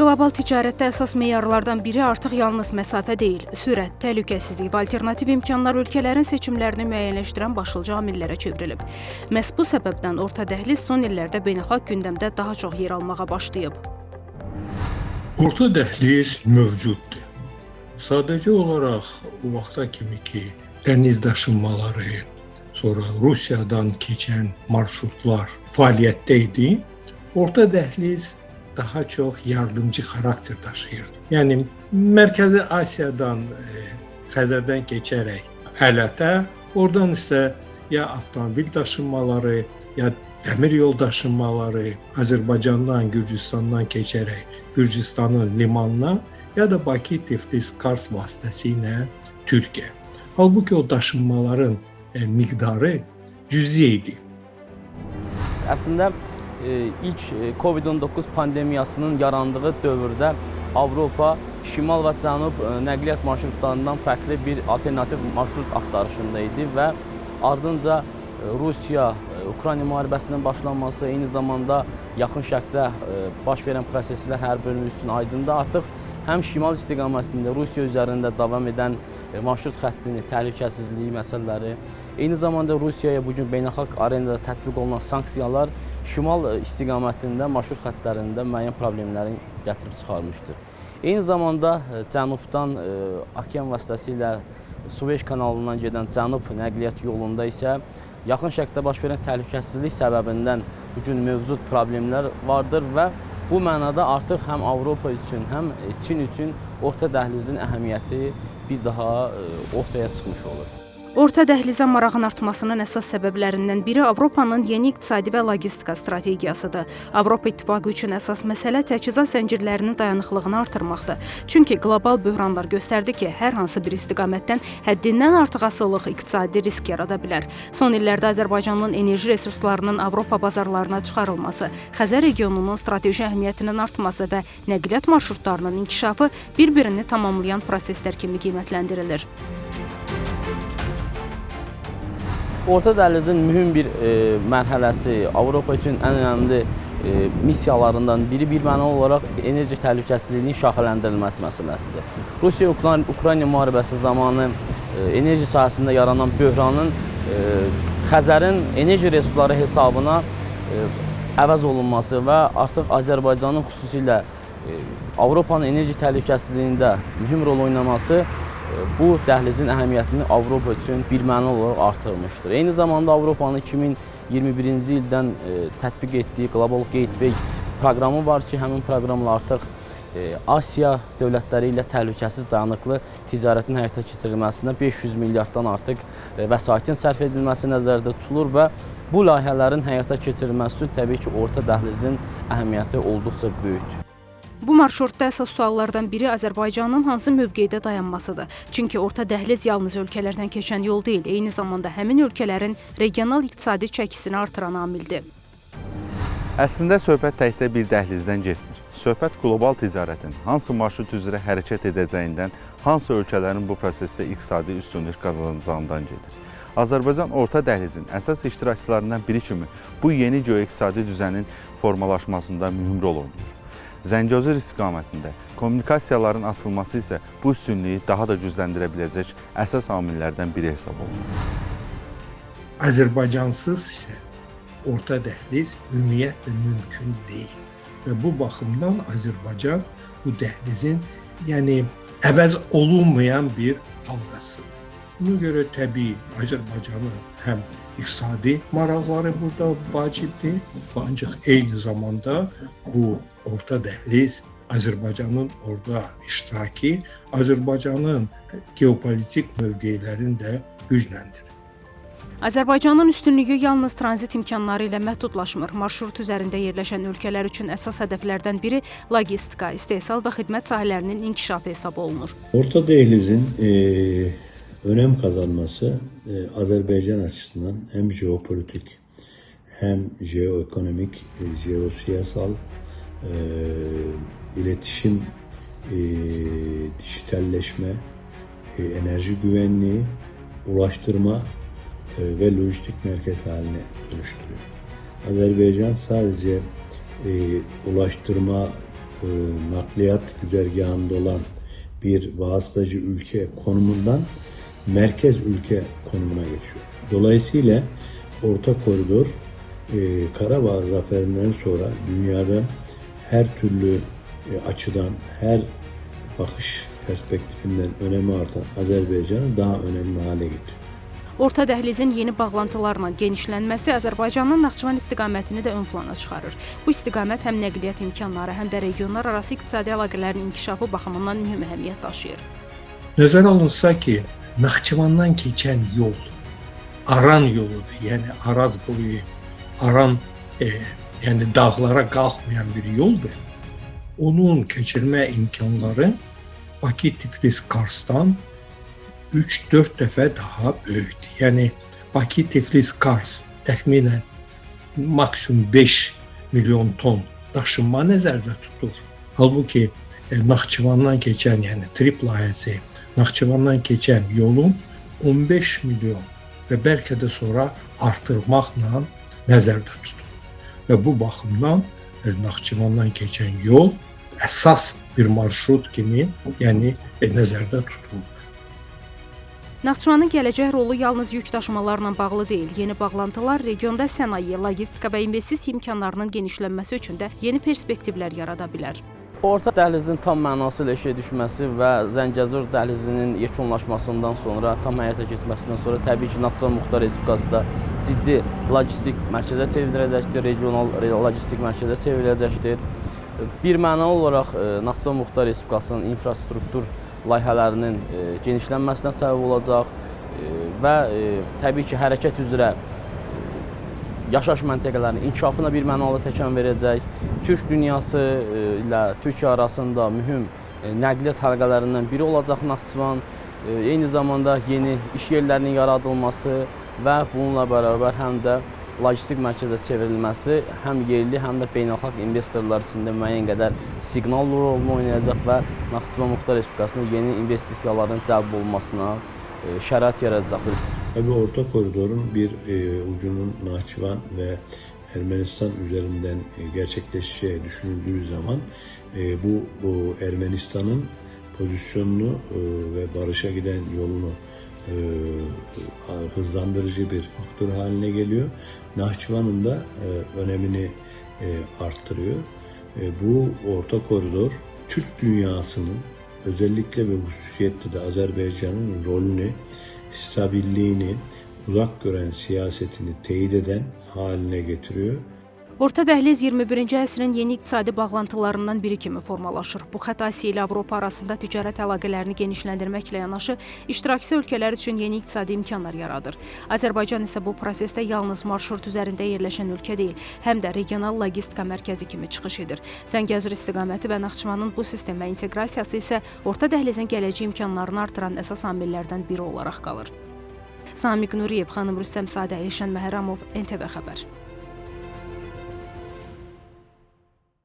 Qlobal ticarətdə əsas meyarlardan biri artıq yalnız məsafə deyil, sürət, təhlükəsizlik və alternativ imkanlar ölkələrin seçimlərini müəyyənləşdirən başlıca amillərə çevrilib. Məhz bu səbəbdən orta dəhliz son illərdə beynəlxalq gündəmdə daha çox yer almağa başlayıb. Orta dəhliz mövcuddur. Sadəcə olaraq o vaxta kimi ki, dəniz daşınmaları, sonra Rusiyadan keçən marşrutlar fəaliyyətdə idi, orta dəhliz daha çox yardımcı xarakter daşıyır. Yəni, Mərkəzi Asiyadan, Xəzərdən keçərək Ələtə, oradan isə ya avtomobil daşınmaları, ya dəmir yol daşınmaları, Azərbaycandan, Gürcüstandan keçərək Gürcüstanın limanına, ya da Bakı, Tiflis, Kars vasitəsilə Türkiyə. Halbuki o daşınmaların miqdarı cüzi idi. Əslində, İlk COVID-19 pandemiyasının yarandığı dövrdə Avropa şimal və cənub nəqliyyat marşrutlarından fərqli bir alternativ marşrut axtarışında idi və ardınca Rusiya-Ukrayna müharibəsinin başlanması, eyni zamanda yaxın şərqdə baş verən proseslər hər birimiz üçün aydındır. Artıq həm şimal istiqamətində Rusiya üzərində davam edən marşrut xəttini, təhlükəsizliyi məsələləri, eyni zamanda Rusiyaya bugün beynəlxalq arenada tətbiq olunan sanksiyalar şimal istiqamətində, marşrut xəttlərində müəyyən problemlərin gətirib çıxarmışdır. Eyni zamanda cənubdan okean vasitəsilə Suveç kanalından gedən cənub nəqliyyat yolunda isə yaxın şərqdə baş verən təhlükəsizlik səbəbindən bugün mövcud problemlər vardır və bu mənada artıq həm Avropa üçün, həm Çin üçün orta dəhlizin əhəmiyyəti bir daha ortaya çıxmış olur. Orta dəhlizə marağın artmasının əsas səbəblərindən biri Avropanın yeni iqtisadi və logistika strategiyasıdır. Avropa İttifaqı üçün əsas məsələ təchizat zəncirlərinin dayanıqlığını artırmaqdır. Çünki qlobal böhranlar göstərdi ki, hər hansı bir istiqamətdən həddindən artıq asılılıq iqtisadi risk yarada bilər. Son illərdə Azərbaycanın enerji resurslarının Avropa bazarlarına çıxarılması, Xəzər regionunun strateji əhəmiyyətinin artması və nəqliyyat marşrutlarının inkişafı bir-birini tamamlayan proseslər kimi qiymətləndirilir. Orta dəhlizin mühüm bir mərhələsi, Avropa üçün ən önəmli missiyalarından biri bir mənalı olaraq enerji təhlükəsizliyinin şaxələndirilməsi məsələsidir. Rusiya-Ukrayna müharibəsi zamanı enerji sahəsində yaranan böhranın Xəzərin enerji resursları hesabına əvəz olunması və artıq Azərbaycanın xüsusilə Avropanın enerji təhlükəsizliyində mühüm rol oynaması bu dəhlizin əhəmiyyətini Avropa üçün birmənalı olaraq artırmışdır. Eyni zamanda Avropanın 2021-ci ildən tətbiq etdiyi Global Gateway proqramı var ki, həmin proqramla artıq Asiya dövlətləri ilə təhlükəsiz dayanıqlı ticarətin həyata keçirilməsinə 500 milyarddan artıq vəsaitin sərf edilməsi nəzərdə tutulur və bu layihələrin həyata keçirilməsi üçün təbii ki, orta dəhlizin əhəmiyyəti olduqca böyükdür. Bu marşrutda əsas suallardan biri Azərbaycanın hansı mövqedə dayanmasıdır. Çünki orta dəhliz yalnız ölkələrdən keçən yol deyil, eyni zamanda həmin ölkələrin regional iqtisadi çəkisini artıran amildir. Əslində söhbət təkcə bir dəhlizdən getmir. Söhbət qlobal ticarətin hansı marşrut üzrə hərəkət edəcəyindən, hansı ölkələrin bu prosesdə iqtisadi üstünlük qazanacağından gedir. Azərbaycan orta dəhlizin əsas iştirakçılarından biri kimi bu yeni geoiqtisadi düzənin formalaşmasında mühüm rol oynayır. Zəngəzur istiqamətində kommunikasiyaların açılması isə bu üstünlüyü daha da gücləndirə biləcək əsas amillərdən biri hesab olunur. Azərbaycansız isə orta dəhliz ümumiyyətlə mümkün deyil və bu baxımdan Azərbaycan bu dəhlizin əvəz olunmayan bir halqasıdır. Buna görə təbii Azərbaycanın həm iqtisadi maraqları burada vacibdir, ancaq eyni zamanda bu orta dəhliz Azərbaycanın orada iştirakı, Azərbaycanın geopolitik mövqelərini də gücləndirir. Azərbaycanın üstünlüyü yalnız tranzit imkanları ilə məhdudlaşmır. Marşrut üzərində yerləşən ölkələr üçün əsas hədəflərdən biri logistika, istehsal və xidmət sahələrinin inkişafı hesab olunur. Orta dəhlizin önem kazanması Azerbaycan açısından hem jeopolitik hem jeoekonomik, jeosiyasal, iletişim, dijitalleşme, enerji güvenliği, ulaştırma ve lojistik merkez haline dönüştürüyor. Azerbaycan sadece ulaştırma nakliyat güzergahında olan bir vasıtacı ülke konumundan merkez ülke konumuna geçiyor. Dolayısıyla Orta Koridor Karabağ zaferinden sonra dünyada her türlü açıdan, her bakış perspektifinden önemi artan Azərbaycanı daha önemli hale getiriyor. Orta dəhlizin yeni bağlantılarla genişlənməsi Azərbaycanın Naxçıvan istiqamətini də ön plana çıxarır. Bu istiqamət həm nəqliyyat imkanları, həm də regionlar arası iqtisadi əlaqələrin inkişafı baxımından mühüm əhəmiyyət daşıyır. Nəzərə alınsa ki, Naxçıvandan keçən yol Aran yoludur. Yəni Araz boyu, Aran yəni dağlara qalxmayan bir yoldur. Onun keçirmə imkanları Bakı, Tiflis, Karsdan 3-4 dəfə daha böyükdür. Yəni Bakı, Tiflis, Kars təxminən maksimum 5 milyon ton daşınma nəzərdə tutulur. Halbuki Naxçıvandan keçən, yəni TRIP layihəsi, Naxçıvandan keçən yolun 15 milyon və bəlkə də sonra artırmaqla nəzərdə tutulur. Və bu baxımdan Naxçıvandan keçən yol əsas bir marşrut kimi, yəni nəzərdə tutulur. Naxçıvanın gələcək rolu yalnız yük daşımalarla bağlı deyil. Yeni bağlantılar regionda sənaye, logistika və investisiya imkanlarının genişlənməsi üçün də yeni perspektivlər yarada bilər. Orta dəhlizin tam mənasıyla işə düşməsi və Zəngəzur dəhlizinin yekunlaşmasından sonra, tam həyata keçməsindən sonra təbii ki, Naxçıvan Muxtar Respublikası da ciddi logistik mərkəzə çevriləcəkdir, regional logistik mərkəzə çevriləcəkdir. Bir mənalı olaraq Naxçıvan Muxtar Respublikasının infrastruktur layihələrinin genişlənməsinə səbəb olacaq və təbii ki, hərəkət üzrə yaşayış məntəqələrinin inkişafına bir mənalı təkan verəcək. Türk dünyası ilə Türkiyə arasında mühüm nəqliyyat həlqələrindən biri olacaq Naxçıvan. Eyni zamanda yeni iş yerlərinin yaradılması və bununla bərabər həm də logistik mərkəzə çevrilməsi həm yerli, həm də beynəlxalq investorlar üçün də müəyyən qədər siqnal rolunu oynayacaq və Naxçıvan Muxtar Respublikasının yeni investisiyaların cəlb olunmasına şərait yaradacaqdır. Tabii Orta Koridor'un bir ucunun Naxçıvan ve Ermenistan üzerinden gerçekleşeceği düşünüldüğü zaman bu Ermenistan'ın pozisyonunu ve barışa giden yolunu hızlandırıcı bir faktör haline geliyor. Naxçıvan'ın da önemini arttırıyor. Bu Orta Koridor Türk dünyasının özellikle ve hususiyetle de Azerbaycan'ın rolünü, stabilliğini, uzak gören siyasetini teyit eden haline getiriyor. Orta dəhliz 21-ci əsrin yeni iqtisadi bağlantılarından biri kimi formalaşır. Bu xətt Asiya ilə Avropa arasında ticarət əlaqələrini genişləndirməklə yanaşı, iştirakçı ölkələr üçün yeni iqtisadi imkanlar yaradır. Azərbaycan isə bu prosesdə yalnız marşrut üzərində yerləşən ölkə deyil, həm də regional logistika mərkəzi kimi çıxış edir. Zəngəzur istiqaməti və Naxçıvanın bu sistemə inteqrasiyası isə Orta dəhlizin gələcək imkanlarını artıran əsas amillərdən biri olaraq qalır. Samiq Nuriyev, xanım Rüstəm Sadə, Elşən Məhərramov, NTV Xəbər.